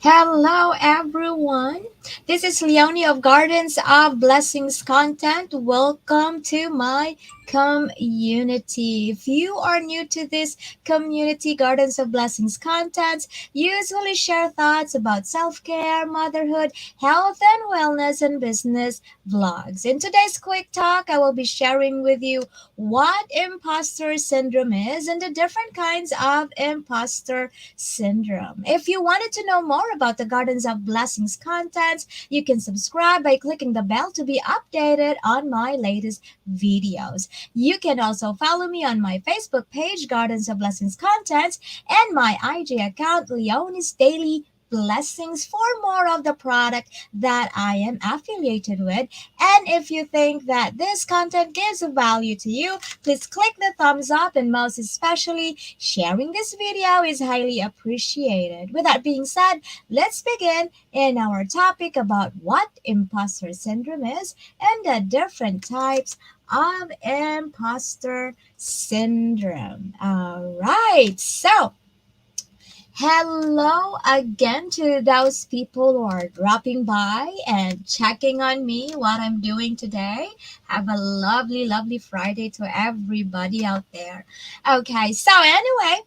Hello, everyone. This is Leonie of Gardens of Blessings Content. Welcome to my community. If you are new to this community, Gardens of Blessings Content usually share thoughts about self care, motherhood, health, and wellness, and business vlogs. In today's quick talk, I will be sharing with you what imposter syndrome is and the different kinds of imposter syndrome. If you wanted to know more about the Gardens of Blessings contents, you can subscribe by clicking the bell to be updated on my latest videos. You can also follow me on my Facebook page, Gardens of Blessings Contents, and my IG account, Leonis Daily Blessings, for more of the product that I am affiliated with. And if you think that this content gives value to you, please click the thumbs up, and most especially, sharing this video is highly appreciated. With that being said, let's begin in our topic about what imposter syndrome is and the different types of imposter syndrome. All right, so hello again to those people who are dropping by and checking on me, what I'm doing today. Have a lovely, lovely Friday to everybody out there. Okay, so anyway,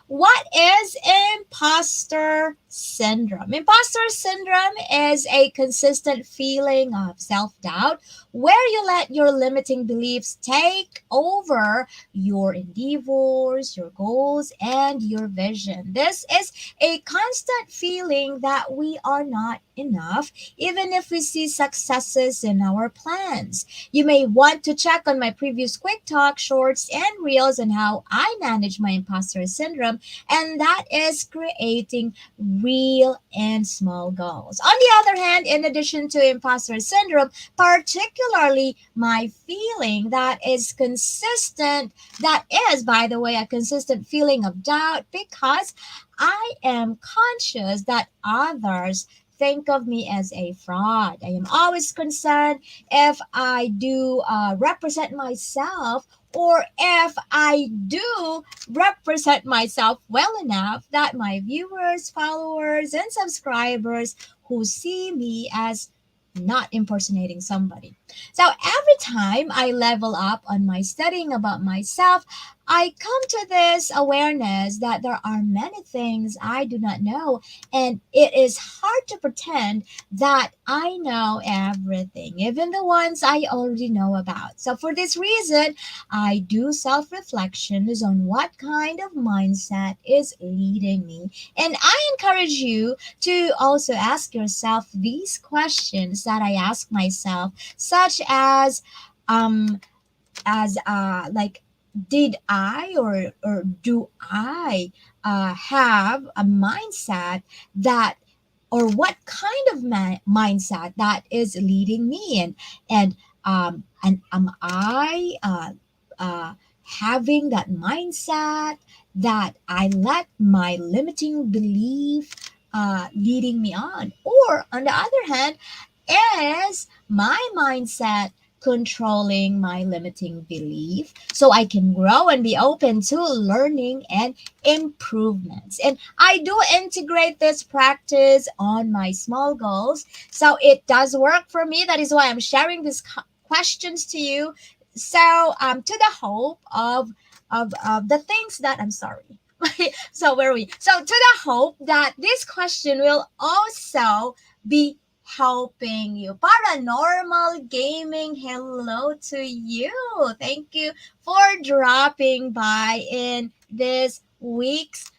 what is imposter syndrome? Imposter syndrome is a consistent feeling of self doubt where you let your limiting beliefs take over your endeavors, your goals, and your vision. This is a constant feeling that we are not enough, even if we see successes in our plans. You may want to check on my previous quick talk, shorts, and reels on how I manage my imposter syndrome, and that is creating real and small goals. On the other hand, in addition to imposter syndrome, particularly my feeling that is consistent, that is, by the way, a consistent feeling of doubt because I am conscious that others think of me as a fraud. I am always concerned if I do represent myself, or if I do represent myself well enough that my viewers, followers, and subscribers who see me as not impersonating somebody. So every time I level up on my studying about myself, I come to this awareness that there are many things I do not know, and it is hard to pretend that I know everything, even the ones I already know about. So, for this reason, I do self reflections on what kind of mindset is leading me. And I encourage you to also ask yourself these questions that I ask myself, such um, like, did I or do I have a mindset that, or what kind of mindset that is leading me, and am I having that mindset that I let my limiting belief leading me on, or on the other hand, is my mindset controlling my limiting belief so I can grow and be open to learning and improvements. And I do integrate this practice on my small goals. So it does work for me. That is why I'm sharing these questions to you. So to the hope of the things that I'm sorry. So where are we? So to the hope that this question will also be helping you. Paranormal Gaming, hello to you. Thank you for dropping by in this week's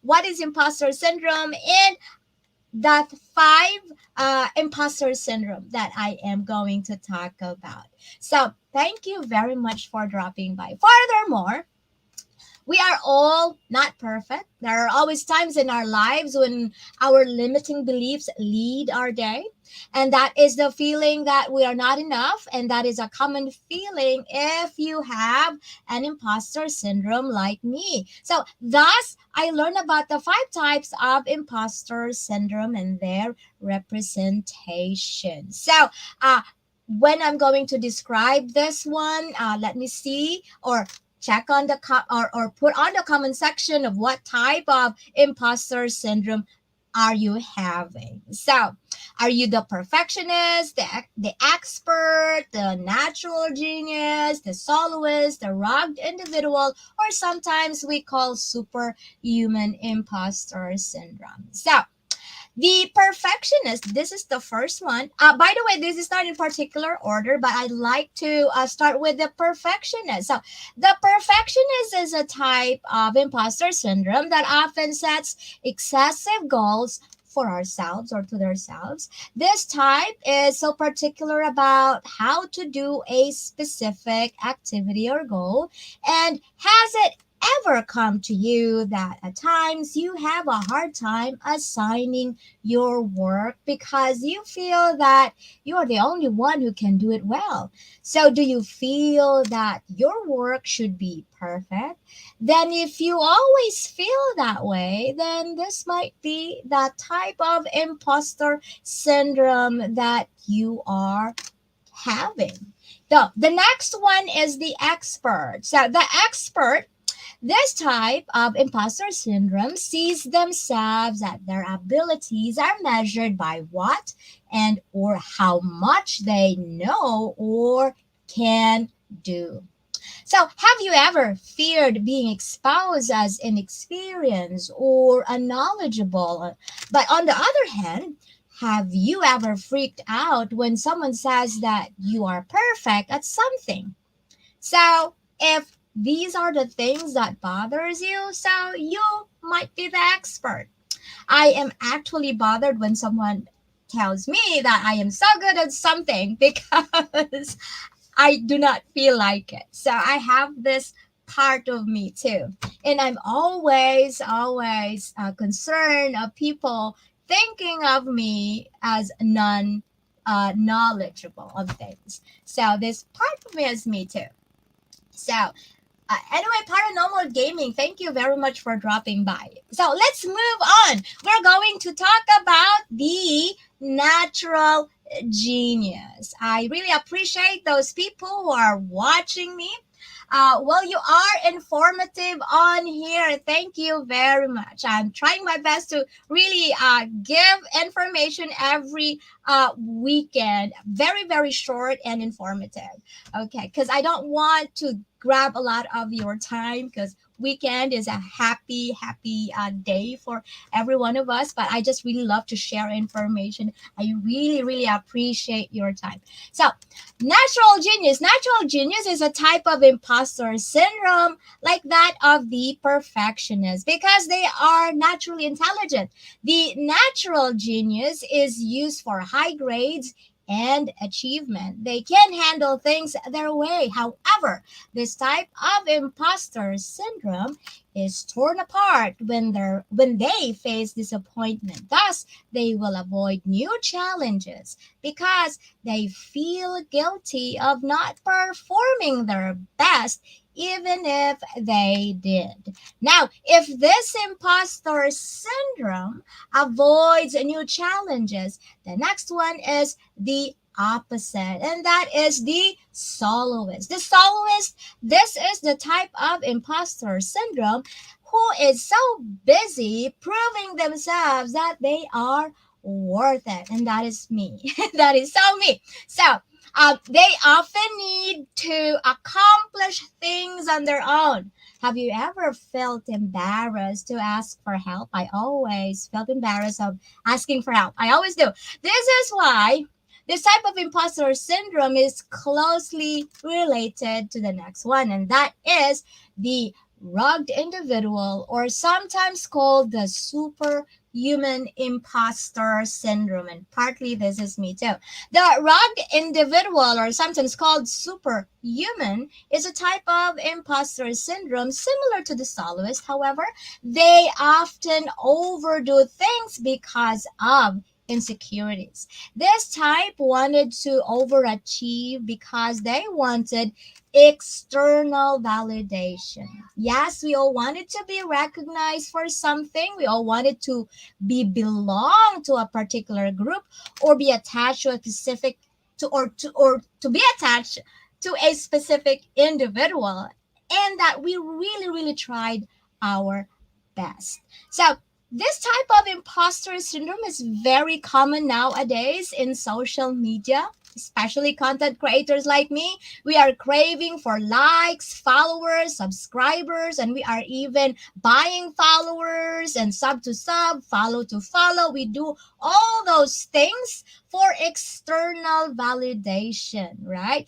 What is Imposter Syndrome, and that five imposter syndrome that I am going to talk about. So thank you very much for dropping by. Furthermore, we are all not perfect. There are always times in our lives when our limiting beliefs lead our day. And that is the feeling that we are not enough. And that is a common feeling if you have an imposter syndrome like me. So, thus, I learned about the five types of imposter syndrome and their representation. So, when I'm going to describe this one, let me see, or check on or put on the comment section of what type of imposter syndrome are you having? So, are you the perfectionist, the expert, the natural genius, the soloist, the rugged individual, or sometimes we call superhuman imposter syndrome? So, the perfectionist, this is the first one. By the way, this is not in particular order, but I'd like to start with the perfectionist. So, the perfectionist is a type of imposter syndrome that often sets excessive goals for ourselves or to themselves. This type is so particular about how to do a specific activity or goal. And has it ever come to you that at times you have a hard time assigning your work because you feel that you are the only one who can do it well? So, do you feel that your work should be perfect? Then, if you always feel that way, then this might be that type of imposter syndrome that you are having. The next one is the expert. So, the expert, this type of imposter syndrome sees themselves that their abilities are measured by what and or how much they know or can do. So, have you ever feared being exposed as inexperienced or unknowledgeable? But on the other hand, have you ever freaked out when someone says that you are perfect at something? So if these are the things that bothers you, so you might be the expert. I am actually bothered when someone tells me that I am so good at something because I do not feel like it. So I have this part of me too. And I'm always concerned of people thinking of me as non knowledgeable of things. So this part of me is me too. So, anyway, Paranormal Gaming, thank you very much for dropping by. So, let's move on. We're going to talk about the natural genius. I really appreciate those people who are watching me. Well, you are informative on here. Thank you very much. I'm trying my best to really give information every weekend. Very, very short and informative. Okay, because I don't want to grab a lot of your time because weekend is a happy day for every one of us, but I just really love to share information. I really appreciate your time. So, natural genius is a type of imposter syndrome like that of the perfectionist because they are naturally intelligent. The natural genius is used for high grades and achievement. They can handle things their way. However, this type of imposter syndrome is torn apart when they face disappointment. Thus, they will avoid new challenges because they feel guilty of not performing their best even if they did. Now, if this imposter syndrome avoids new challenges, the next one is the opposite, and that is the soloist. The soloist, this is the type of imposter syndrome who is so busy proving themselves that they are worth it, and that is me. That is so me. So they often need to accomplish things on their own. Have you ever felt embarrassed to ask for help? I always felt embarrassed of asking for help. I always do. This is why this type of imposter syndrome is closely related to the next one, and that is the rugged individual, or sometimes called the superhuman imposter syndrome. And partly this is me too. The rugged individual, or sometimes called superhuman, is a type of imposter syndrome similar to the soloist. However, they often overdo things because of insecurities. This type wanted to overachieve because they wanted external validation. Yes, we all wanted to be recognized for something. We all wanted to be belong to a particular group or be attached to a specific to be attached to a specific individual, and that we really tried our best. So This type of imposter syndrome is very common nowadays in social media, especially content creators like me. We are craving for likes, followers, subscribers, and we are even buying followers and sub to sub, follow to follow. We do all those things for external validation, right?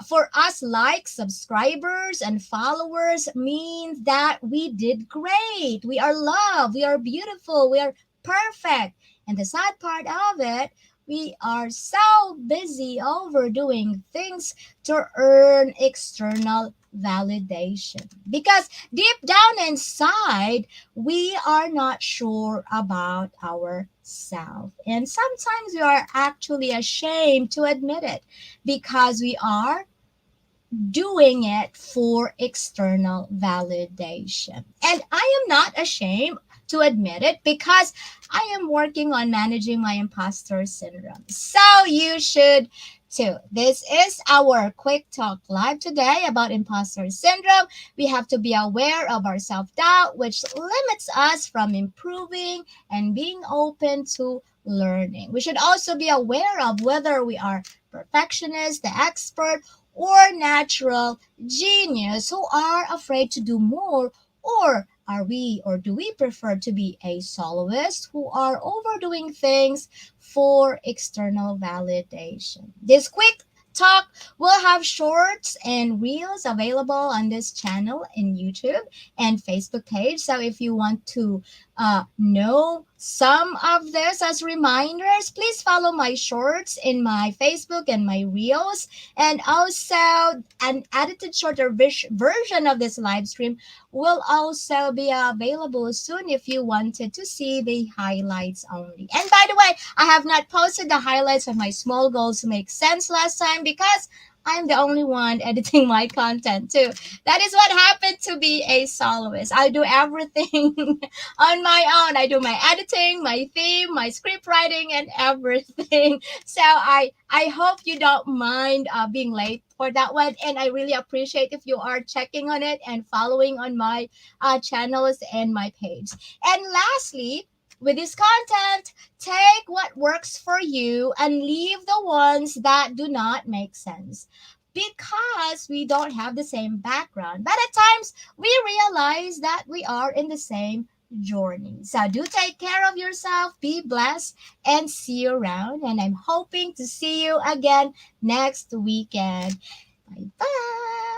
For us, likes, subscribers, and followers means that we did great. We are loved. We are beautiful. We are perfect. And the sad part of it, we are so busy overdoing things to earn external validation. Because deep down inside, we are not sure about ourselves. And sometimes we are actually ashamed to admit it because we are doing it for external validation. And I am not ashamed to admit it because I am working on managing my imposter syndrome. So you should too. This is our quick talk live today about imposter syndrome. We have to be aware of our self doubt, which limits us from improving and being open to learning. We should also be aware of whether we are perfectionist, the expert, or natural genius who are afraid to do more, or are we or do we prefer to be a soloist who are overdoing things for external validation? This quick talk will have shorts and reels available on this channel in YouTube and Facebook page. So if you want to know some of this as reminders, please follow my shorts in my Facebook and my reels. And also, an edited shorter version of this live stream will also be available soon if you wanted to see the highlights only. And by the way, I have not posted the highlights of my small goals to make sense last time because I'm the only one editing my content too. That is what happened to be a soloist. I do everything on my own. I do my editing, my theme, my script writing, and everything. So I hope you don't mind being late for that one, and I really appreciate if you are checking on it and following on my channels and my page. And lastly, with this content, take what works for you and leave the ones that do not make sense. Because we don't have the same background. But at times, we realize that we are in the same journey. So do take care of yourself, be blessed, and see you around. And I'm hoping to see you again next weekend. Bye bye.